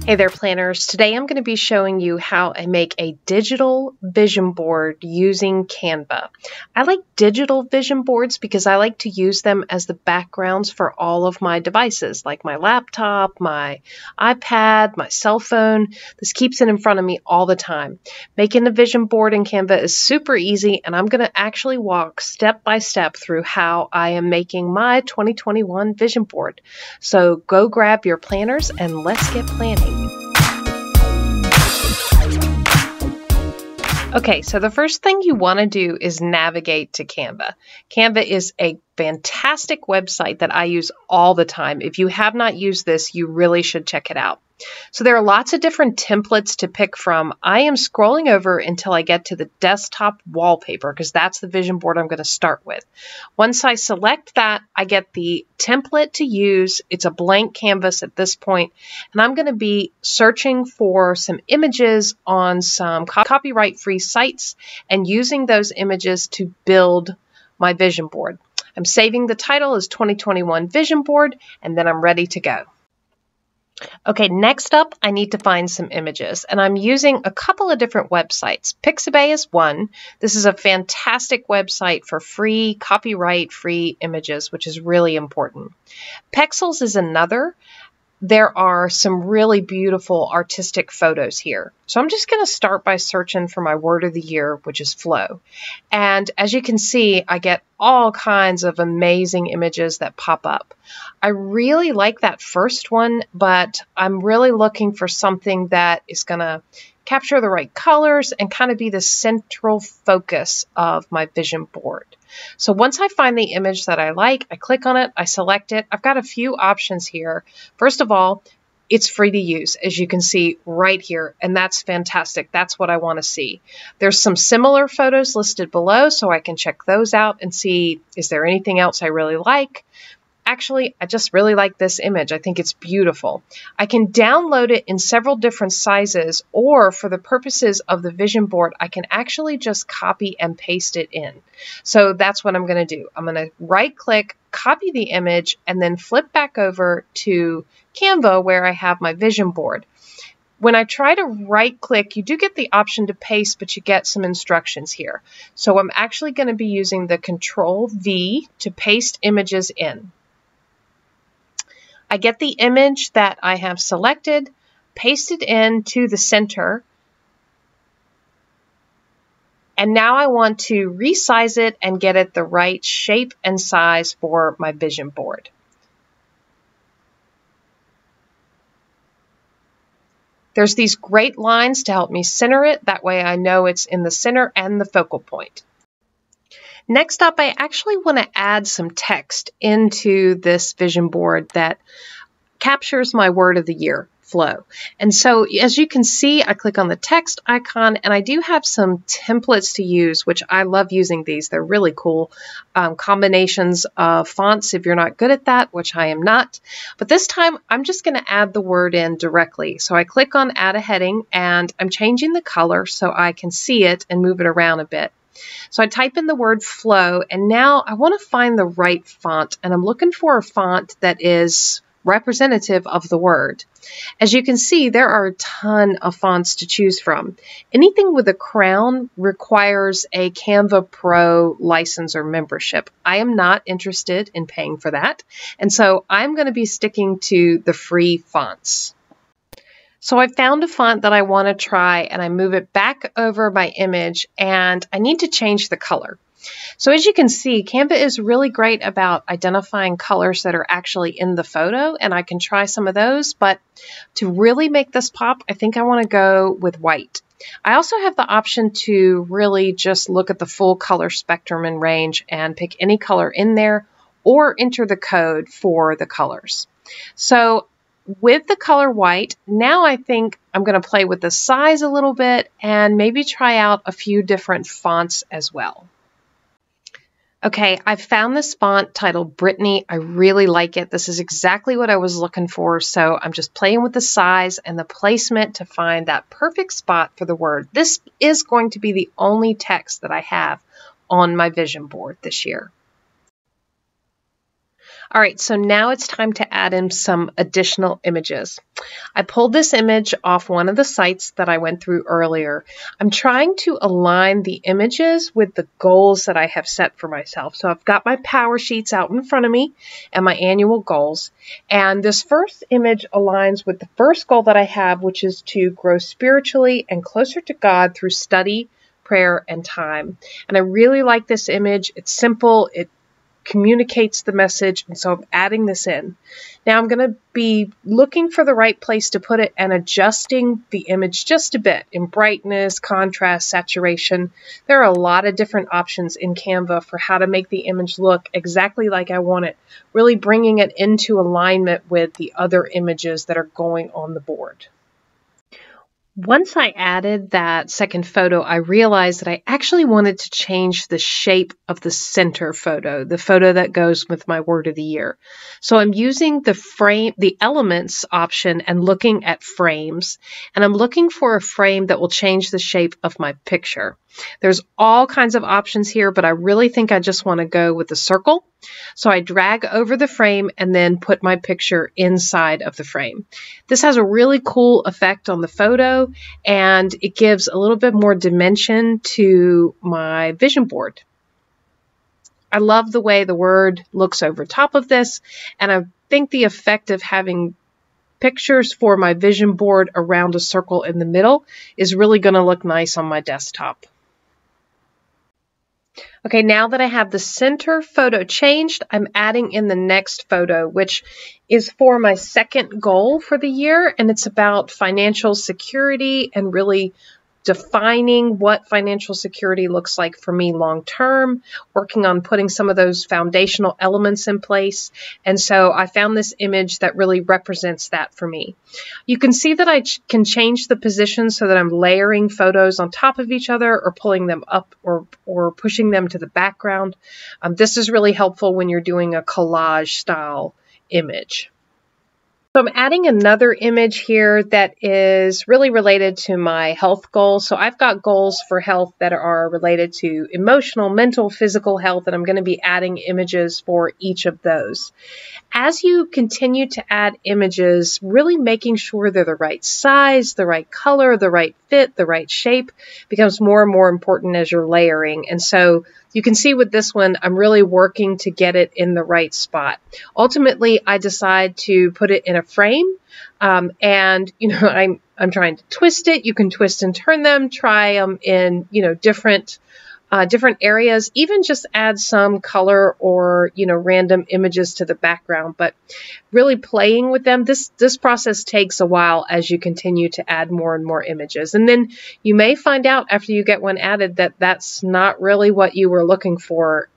Hey there, planners. Today I'm going to be showing you how I make a digital vision board using Canva. I like digital vision boards because I like to use them as the backgrounds for all of my devices, like my laptop, my iPad, my cell phone. This keeps it in front of me all the time. Making a vision board in Canva is super easy, and I'm going to actually walk step by step through how I am making my 2021 vision board. So go grab your planners and let's get planning. Okay, so the first thing you want to do is navigate to Canva. Canva is a fantastic website that I use all the time. If you have not used this, you really should check it out. So there are lots of different templates to pick from. I am scrolling over until I get to the desktop wallpaper because that's the vision board I'm going to start with. Once I select that, I get the template to use. It's a blank canvas at this point, and I'm going to be searching for some images on some copyright-free sites and using those images to build my vision board. I'm saving the title as 2021 Vision Board, and then I'm ready to go. Okay, next up, I need to find some images, and I'm using a couple of different websites. Pixabay is one. This is a fantastic website for free, copyright-free images, which is really important. Pexels is another. There are some really beautiful artistic photos here. So I'm just going to start by searching for my word of the year, which is flow. And as you can see, I get all kinds of amazing images that pop up. I really like that first one, but I'm really looking for something that is going to capture the right colors and kind of be the central focus of my vision board. So once I find the image that I like, I click on it, I select it. I've got a few options here. First of all, it's free to use, as you can see right here, and that's fantastic. That's what I want to see. There's some similar photos listed below, so I can check those out and see, is there anything else I really like? Actually, I just really like this image. I think it's beautiful. I can download it in several different sizes, or for the purposes of the vision board, I can actually just copy and paste it in. So that's what I'm going to do. I'm going to right-click, copy the image, and then flip back over to Canva where I have my vision board. When I try to right-click, you do get the option to paste, but you get some instructions here. So I'm actually going to be using the Control-V to paste images in. I get the image that I have selected, paste it into the center, and now I want to resize it and get it the right shape and size for my vision board. There's these great lines to help me center it. That way I know it's in the center and the focal point. Next up, I actually want to add some text into this vision board that captures my word of the year, flow. And so as you can see, I click on the text icon, and I do have some templates to use, which I love using these. They're really cool combinations of fonts if you're not good at that, which I am not. But this time, I'm just going to add the word in directly. So I click on Add a Heading, and I'm changing the color so I can see it and move it around a bit. So I type in the word flow, and now I want to find the right font, and I'm looking for a font that is representative of the word. As you can see, there are a ton of fonts to choose from. Anything with a crown requires a Canva Pro license or membership. I am not interested in paying for that, and so I'm going to be sticking to the free fonts. So I found a font that I want to try, and I move it back over my image, and I need to change the color. So as you can see, Canva is really great about identifying colors that are actually in the photo, and I can try some of those, but to really make this pop, I think I want to go with white. I also have the option to really just look at the full color spectrum and range and pick any color in there or enter the code for the colors. So with the color white, now I think I'm going to play with the size a little bit and maybe try out a few different fonts as well. Okay, I found this font titled Brittany. I really like it. This is exactly what I was looking for, so I'm just playing with the size and the placement to find that perfect spot for the word. This is going to be the only text that I have on my vision board this year. All right, so now it's time to add in some additional images. I pulled this image off one of the sites that I went through earlier. I'm trying to align the images with the goals that I have set for myself. So I've got my power sheets out in front of me and my annual goals. And this first image aligns with the first goal that I have, which is to grow spiritually and closer to God through study, prayer, and time. And I really like this image. It's simple. It communicates the message, and so I'm adding this in. Now I'm going to be looking for the right place to put it and adjusting the image just a bit in brightness, contrast, saturation. There are a lot of different options in Canva for how to make the image look exactly like I want it, really bringing it into alignment with the other images that are going on the board. Once I added that second photo, I realized that I actually wanted to change the shape of the center photo, the photo that goes with my word of the year. So I'm using the elements option and looking at frames, and I'm looking for a frame that will change the shape of my picture. There's all kinds of options here, but I really think I just want to go with the circle. So I drag over the frame and then put my picture inside of the frame. This has a really cool effect on the photo, and it gives a little bit more dimension to my vision board. I love the way the word looks over top of this, and I think the effect of having pictures for my vision board around a circle in the middle is really going to look nice on my desktop. Okay, now that I have the center photo changed, I'm adding in the next photo, which is for my second goal for the year, and it's about financial security and really defining what financial security looks like for me long term, working on putting some of those foundational elements in place. And so I found this image that really represents that for me. You can see that I can change the position so that I'm layering photos on top of each other or pulling them up or pushing them to the background. This is really helpful when you're doing a collage style image. So I'm adding another image here that is really related to my health goals. So I've got goals for health that are related to emotional, mental, physical health, and I'm going to be adding images for each of those. As you continue to add images, really making sure they're the right size, the right color, the right fit, the right shape becomes more and more important as you're layering. And so you can see with this one, I'm really working to get it in the right spot. Ultimately, I decide to put it in a frame, and I'm trying to twist it. You can twist and turn them, try them in different areas, even just add some color or random images to the background, but really playing with them. This process takes a while as you continue to add more and more images, and then you may find out after you get one added that that's not really what you were looking for.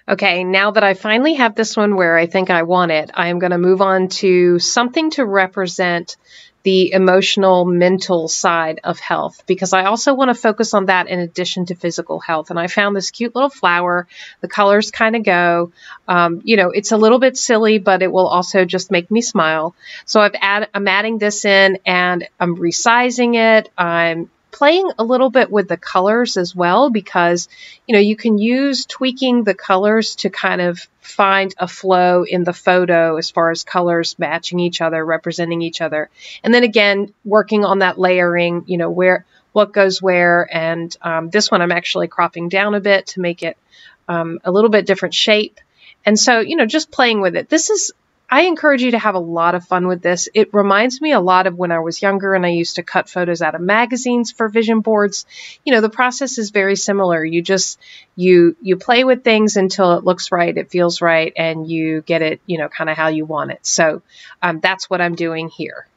Okay, now that I finally have this one where I think I want it, I am going to move on to something to represent the emotional, mental side of health, because I also want to focus on that in addition to physical health. And I found this cute little flower. The colors kind of go, it's a little bit silly, but it will also just make me smile. So I'm adding this in, and I'm resizing it. I'm playing a little bit with the colors as well, because you can use tweaking the colors to kind of find a flow in the photo as far as colors matching each other, representing each other, and then again working on that layering, what goes where. And this one I'm actually cropping down a bit to make it a little bit different shape, and so just playing with it. I encourage you to have a lot of fun with this. It reminds me a lot of when I was younger and I used to cut photos out of magazines for vision boards. The process is very similar. You play with things until it looks right, it feels right, and you get it, kind of how you want it. So that's what I'm doing here.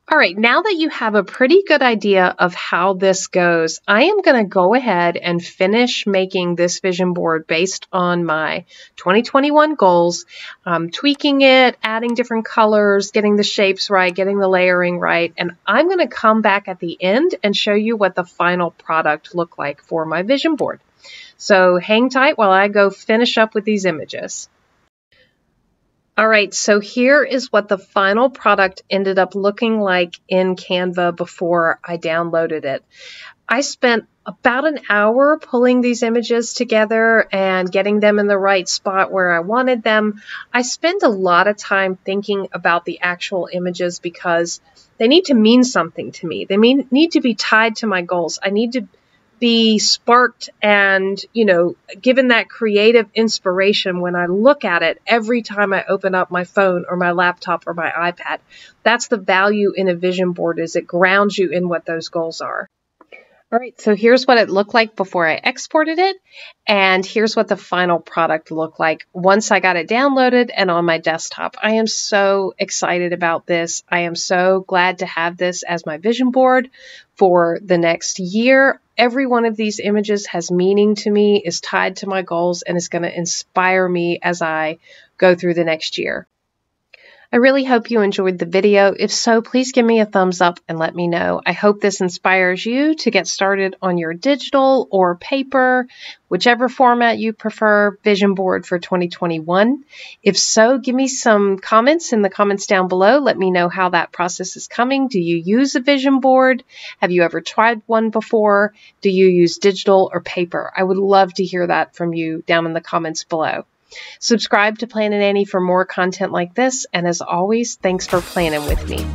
All right, now that you have a pretty good idea of how this goes, I am going to go ahead and finish making this vision board based on my 2021 goals, tweaking it, adding different colors, getting the shapes right, getting the layering right, and I'm going to come back at the end and show you what the final product looked like for my vision board. So hang tight while I go finish up with these images. All right, so here is what the final product ended up looking like in Canva before I downloaded it. I spent about an hour pulling these images together and getting them in the right spot where I wanted them. I spend a lot of time thinking about the actual images because they need to mean something to me. They need to be tied to my goals. I need to be sparked and, given that creative inspiration when I look at it every time I open up my phone or my laptop or my iPad. That's the value in a vision board, is it grounds you in what those goals are. All right, so here's what it looked like before I exported it, and here's what the final product looked like once I got it downloaded and on my desktop. I am so excited about this. I am so glad to have this as my vision board for the next year. Every one of these images has meaning to me, is tied to my goals, and is going to inspire me as I go through the next year. I really hope you enjoyed the video. If so, please give me a thumbs up and let me know. I hope this inspires you to get started on your digital or paper, whichever format you prefer, vision board for 2021. If so, give me some comments in the comments down below. Let me know how that process is coming. Do you use a vision board? Have you ever tried one before? Do you use digital or paper? I would love to hear that from you down in the comments below. Subscribe to Planning Annie for more content like this, and as always, thanks for planning with me.